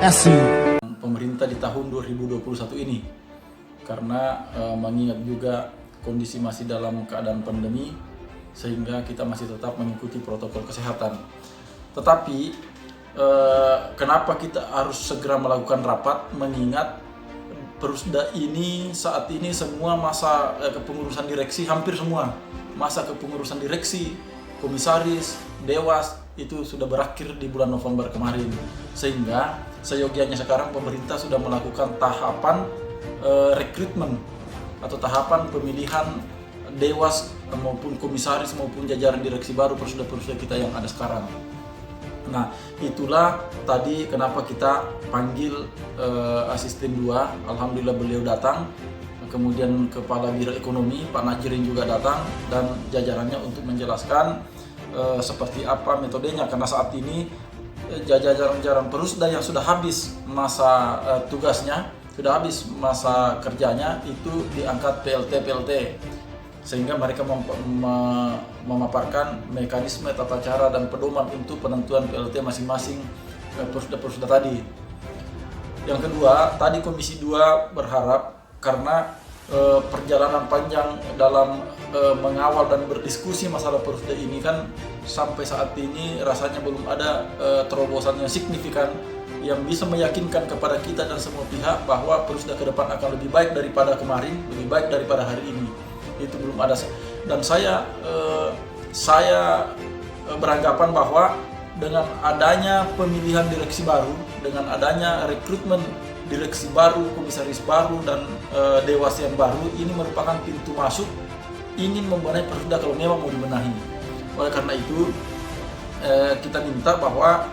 Asik. Pemerintah di tahun 2021 ini, karena mengingat juga kondisi masih dalam keadaan pandemi, sehingga kita masih tetap mengikuti protokol kesehatan. Tetapi kenapa kita harus segera melakukan rapat, mengingat Perusda ini saat ini semua masa kepengurusan direksi, hampir semua masa kepengurusan direksi, komisaris, dewas itu sudah berakhir di bulan November kemarin, sehingga seyogianya sekarang pemerintah sudah melakukan tahapan rekrutmen atau tahapan pemilihan dewas maupun komisaris maupun jajaran direksi baru Perusda-Perusda kita yang ada sekarang. Nah, itulah tadi kenapa kita panggil asisten 2. Alhamdulillah beliau datang. Kemudian Kepala Biro Ekonomi Pak Najirin juga datang dan jajarannya untuk menjelaskan seperti apa metodenya, karena saat ini jajaran Perusda yang sudah habis masa tugasnya, sudah habis masa kerjanya itu diangkat PLT, sehingga mereka memaparkan mekanisme, tata cara dan pedoman untuk penentuan PLT masing-masing Perusda tadi. Yang kedua, tadi Komisi 2 berharap karena perjalanan panjang dalam mengawal dan berdiskusi masalah Perusda ini kan sampai saat ini rasanya belum ada terobosan yang signifikan yang bisa meyakinkan kepada kita dan semua pihak bahwa Perusda ke depan akan lebih baik daripada kemarin, lebih baik daripada hari ini. Itu belum ada, dan saya beranggapan bahwa dengan adanya pemilihan direksi baru, dengan adanya rekrutmen direksi baru, komisaris baru dan dewas yang baru, ini merupakan pintu masuk ingin membenahi Perusda kalau memang mau dibenahi. Oleh karena itu kita minta bahwa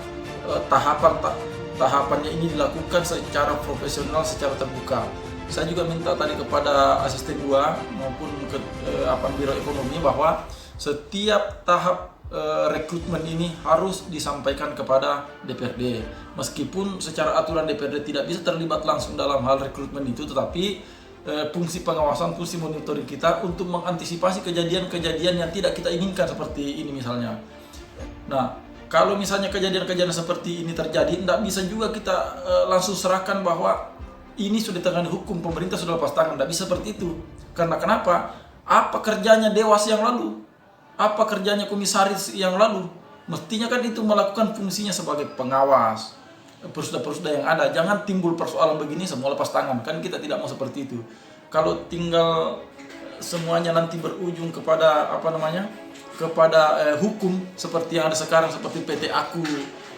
tahapannya ini dilakukan secara profesional, secara terbuka. Saya juga minta tadi kepada asisten 2 maupun ke Biro Ekonomi bahwa setiap tahap rekrutmen ini harus disampaikan kepada DPRD. Meskipun secara aturan DPRD tidak bisa terlibat langsung dalam hal rekrutmen itu, tetapi fungsi pengawasan, fungsi monitoring kita untuk mengantisipasi kejadian-kejadian yang tidak kita inginkan seperti ini misalnya. Nah, kalau misalnya kejadian-kejadian seperti ini terjadi, tidak bisa juga kita langsung serahkan bahwa ini sudah ditangani hukum, pemerintah sudah lepas tangan. Tidak bisa seperti itu. Karena kenapa? Apa kerjanya dewas yang lalu? Apa kerjanya komisaris yang lalu? Mestinya kan itu melakukan fungsinya sebagai pengawas Perusda-Perusda yang ada. Jangan timbul persoalan begini semua lepas tangan. Kan kita tidak mau seperti itu. Kalau tinggal semuanya nanti berujung kepada kepada hukum seperti yang ada sekarang, seperti PT Aku,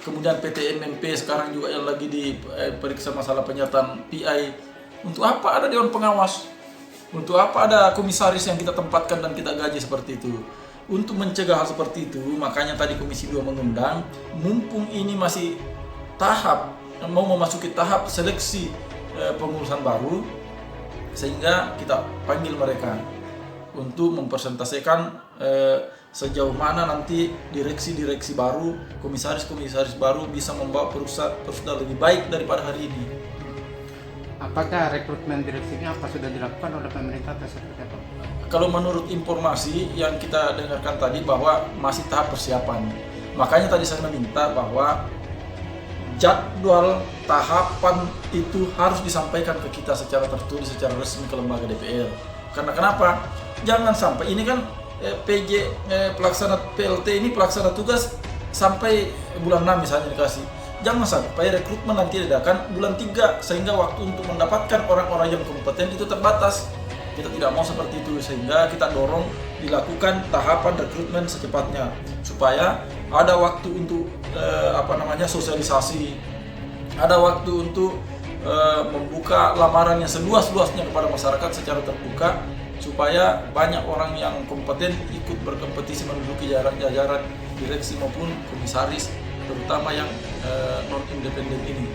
kemudian PT MMP sekarang juga yang lagi diperiksa masalah penyertaan PI. Untuk apa ada Dewan Pengawas? Untuk apa ada komisaris yang kita tempatkan dan kita gaji seperti itu? Untuk mencegah hal seperti itu, makanya tadi Komisi 2 mengundang, mumpung ini masih mau memasuki tahap seleksi pengurusan baru, sehingga kita panggil mereka untuk mempresentasikan sejauh mana nanti direksi-direksi baru, komisaris-komisaris baru bisa membawa Perusda lebih baik daripada hari ini. Apakah rekrutmen direksi ini sudah dilakukan oleh pemerintah atau seperti apa? Kalau menurut informasi yang kita dengarkan tadi bahwa masih tahap persiapan. Makanya tadi saya meminta bahwa jadwal tahapan itu harus disampaikan ke kita secara tertulis, secara resmi ke lembaga DPR. Karena kenapa? Jangan sampai ini kan pelaksana PLT ini pelaksana tugas sampai bulan 6 misalnya dikasih. Jangan sampai rekrutmen nanti diadakan bulan 3 sehingga waktu untuk mendapatkan orang-orang yang kompeten itu terbatas. Kita tidak mau seperti itu, sehingga kita dorong dilakukan tahapan rekrutmen secepatnya supaya ada waktu untuk sosialisasi, ada waktu untuk membuka lamaran yang seluas-luasnya kepada masyarakat secara terbuka supaya banyak orang yang kompeten ikut berkompetisi menduduki jajaran direksi maupun komisaris, terutama yang non independen ini.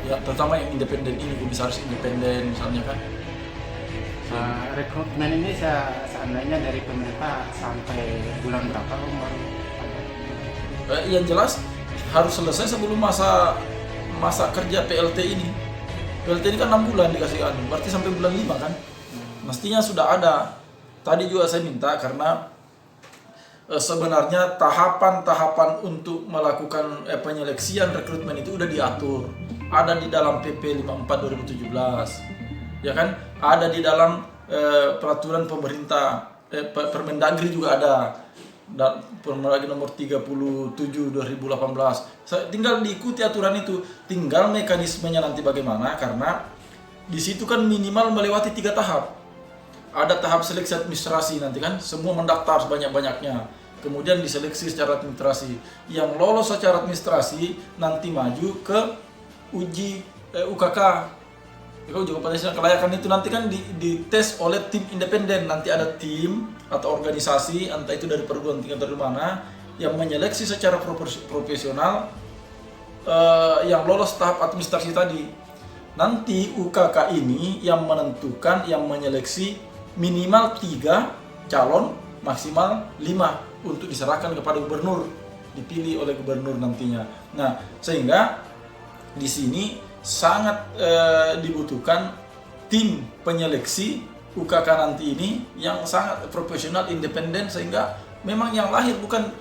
Ya, terutama yang independen ini, komisaris independen misalnya kan. Rekrutmen ini seandainya dari pemerintah sampai bulan berapa Yang jelas harus selesai sebelum masa kerja PLT ini. PLT ini kan 6 bulan dikasih berarti sampai bulan 5 kan. Mestinya sudah ada. Tadi juga saya minta karena sebenarnya tahapan-tahapan untuk melakukan penyeleksian rekrutmen itu udah diatur. Ada di dalam PP 54 2017. Ya kan? Ada di dalam peraturan pemerintah, Permendagri juga ada. Dan Permendagri nomor 37 2018. Tinggal diikuti aturan itu. Tinggal mekanismenya nanti bagaimana, karena di situ kan minimal melewati 3 tahap. Ada tahap seleksi administrasi nanti kan, semua mendaftar sebanyak-banyaknya. Kemudian diseleksi secara administrasi. Yang lolos secara administrasi nanti maju ke uji UKK. Uji kompetensi dan kelayakan itu nanti kan dites oleh tim independen. Nanti ada tim atau organisasi, entah itu dari perguruan tinggi atau dari mana, yang menyeleksi secara profesional yang lolos tahap administrasi tadi. Nanti UKK ini yang menentukan, yang menyeleksi minimal 3 calon, maksimal 5 untuk diserahkan kepada gubernur, dipilih oleh gubernur nantinya. Nah, sehingga di sini sangat dibutuhkan tim penyeleksi UKK nanti ini yang sangat profesional, independen, sehingga memang yang lahir bukan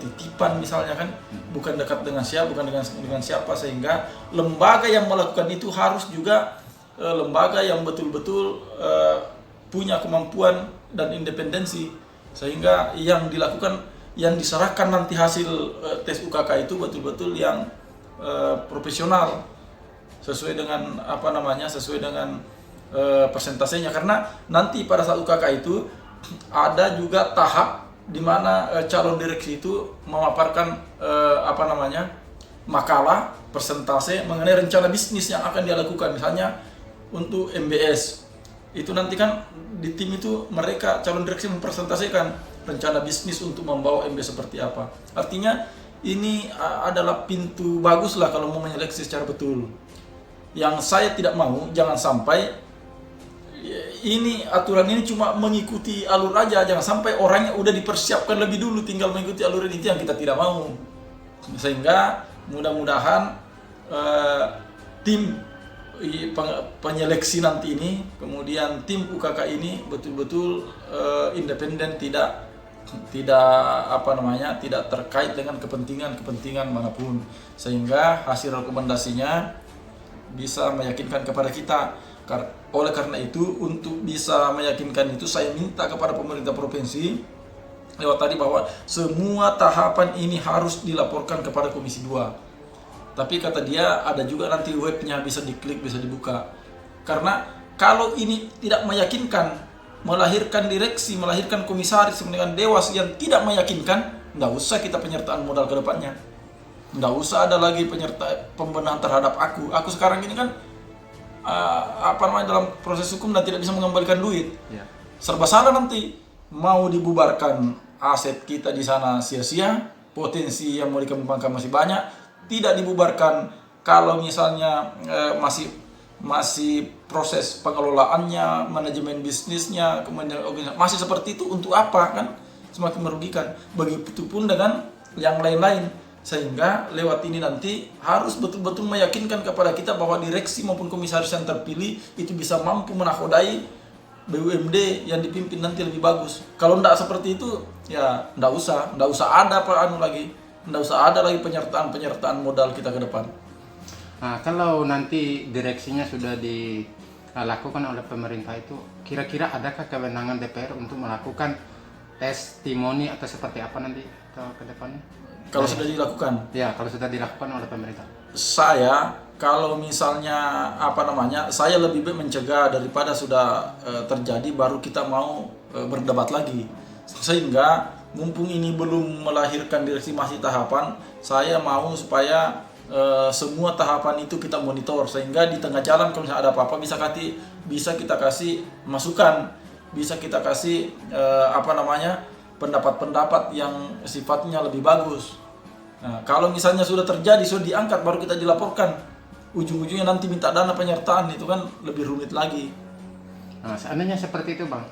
titipan misalnya kan, bukan dekat dengan siapa, bukan dengan siapa, sehingga lembaga yang melakukan itu harus juga lembaga yang betul-betul punya kemampuan dan independensi, sehingga yang dilakukan, yang diserahkan nanti hasil tes UKK itu betul-betul yang profesional, sesuai dengan sesuai dengan persentasenya. Karena nanti pada saat UKK itu ada juga tahap di mana calon direksi itu memaparkan makalah persentase mengenai rencana bisnis yang akan dia lakukan. Misalnya untuk MBS itu nanti kan di tim itu mereka calon direksi mempresentasikan rencana bisnis untuk membawa MBS seperti apa. Artinya ini adalah pintu bagus lah kalau mau menyeleksi secara betul. Yang saya tidak mau, jangan sampai ini aturan ini cuma mengikuti alur aja, jangan sampai orangnya udah dipersiapkan lebih dulu, tinggal mengikuti alur ini, yang kita tidak mau. Sehingga mudah-mudahan tim penyeleksi nanti ini, kemudian tim UKK ini betul-betul independen, tidak terkait dengan kepentingan manapun, sehingga hasil rekomendasinya bisa meyakinkan kepada kita. Oleh karena itu, untuk bisa meyakinkan itu, saya minta kepada pemerintah provinsi lewat tadi bahwa semua tahapan ini harus dilaporkan kepada Komisi 2. Tapi kata dia ada juga nanti webnya, bisa diklik, bisa dibuka. Karena kalau ini tidak meyakinkan, melahirkan direksi, melahirkan komisaris dengan dewas yang tidak meyakinkan, nggak usah kita penyertaan modal ke depannya. Nggak usah ada lagi pembenahan terhadap aku. Aku sekarang ini kan dalam proses hukum dan tidak bisa mengembalikan duit. Ya. Serba salah nanti. Mau dibubarkan, aset kita di sana sia-sia, potensi yang mau dikembangkan masih banyak. Tidak dibubarkan kalau misalnya masih proses pengelolaannya, manajemen bisnisnya, kemudian masih seperti itu, untuk apa kan? Semakin merugikan. Begitupun dengan yang lain-lain. Sehingga lewat ini nanti harus betul-betul meyakinkan kepada kita bahwa direksi maupun komisaris yang terpilih itu bisa mampu menakodai BUMD yang dipimpin nanti lebih bagus. Kalau tidak seperti itu, ya tidak usah ada tidak usah ada lagi penyertaan modal kita ke depan. Nah, kalau nanti direksinya sudah dilakukan oleh pemerintah itu, kira-kira adakah kewenangan DPR untuk melakukan testimoni atau seperti apa nanti ke depannya? Kalau sudah dilakukan? Ya, kalau sudah dilakukan oleh pemerintah. Saya, kalau misalnya saya lebih baik mencegah daripada sudah terjadi baru kita mau berdebat lagi. Sehingga mumpung ini belum melahirkan direksi, masih tahapan, saya mau supaya semua tahapan itu kita monitor, sehingga di tengah jalan kalau misalnya ada apa-apa bisa kita kasih masukan, bisa kita kasih pendapat-pendapat yang sifatnya lebih bagus. Nah, kalau misalnya sudah terjadi, sudah diangkat, baru kita dilaporkan, ujung-ujungnya nanti minta dana penyertaan, itu kan lebih rumit lagi. Nah, seandainya seperti itu, Bang,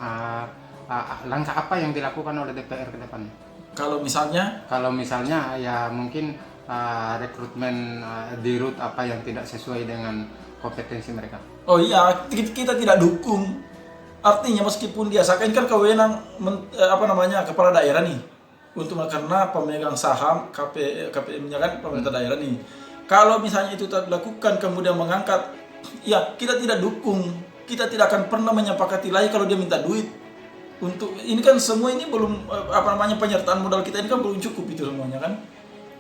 langkah apa yang dilakukan oleh DPR ke depannya? Kalau misalnya ya mungkin rekrutmen dirut apa yang tidak sesuai dengan kompetensi mereka. Oh iya, kita tidak dukung. Artinya meskipun dia kan kewenang kepala daerah nih. karena pemegang saham KPM-nya kan pemerintah daerah nih. Kalau misalnya itu tak dilakukan kemudian mengangkat, ya kita tidak dukung, kita tidak akan pernah menyepakati lagi kalau dia minta duit. Untuk ini kan semua ini belum penyertaan modal kita ini kan belum cukup itu semuanya kan.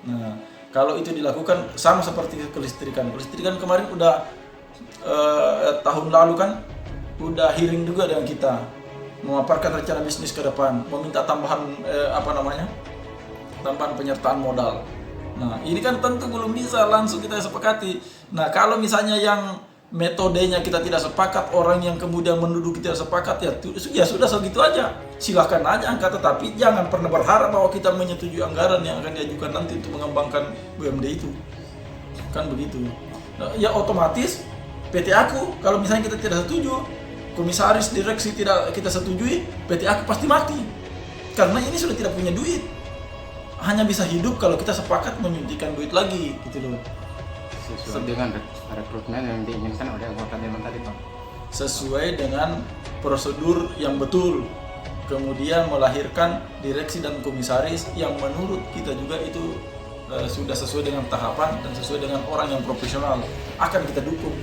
Nah, kalau itu dilakukan sama seperti kelistrikan kemarin udah tahun lalu kan udah hearing juga dengan kita, memaparkan rencana bisnis ke depan, meminta tambahan tambahan penyertaan modal. Nah, ini kan tentu belum bisa langsung kita sepakati. Nah, kalau misalnya yang metodenya kita tidak sepakat, orang yang kemudian menduduki tidak sepakat, ya sudah segitu aja. Silahkan aja angkat, tetapi jangan pernah berharap bahwa kita menyetujui anggaran yang akan diajukan nanti untuk mengembangkan BUMD itu. Kan begitu. Nah, ya otomatis PT aku kalau misalnya kita tidak setuju, komisaris direksi tidak kita setujui, PT aku pasti mati. Karena ini sudah tidak punya duit. Hanya bisa hidup kalau kita sepakat menyuntikkan duit lagi gitu loh. Sesuai dengan rekrutmen yang diinginkan oleh anggota dewan tadi, Pak. Sesuai dengan prosedur yang betul. Kemudian melahirkan direksi dan komisaris yang menurut kita juga itu sudah sesuai dengan tahapan dan sesuai dengan orang yang profesional, akan kita dukung.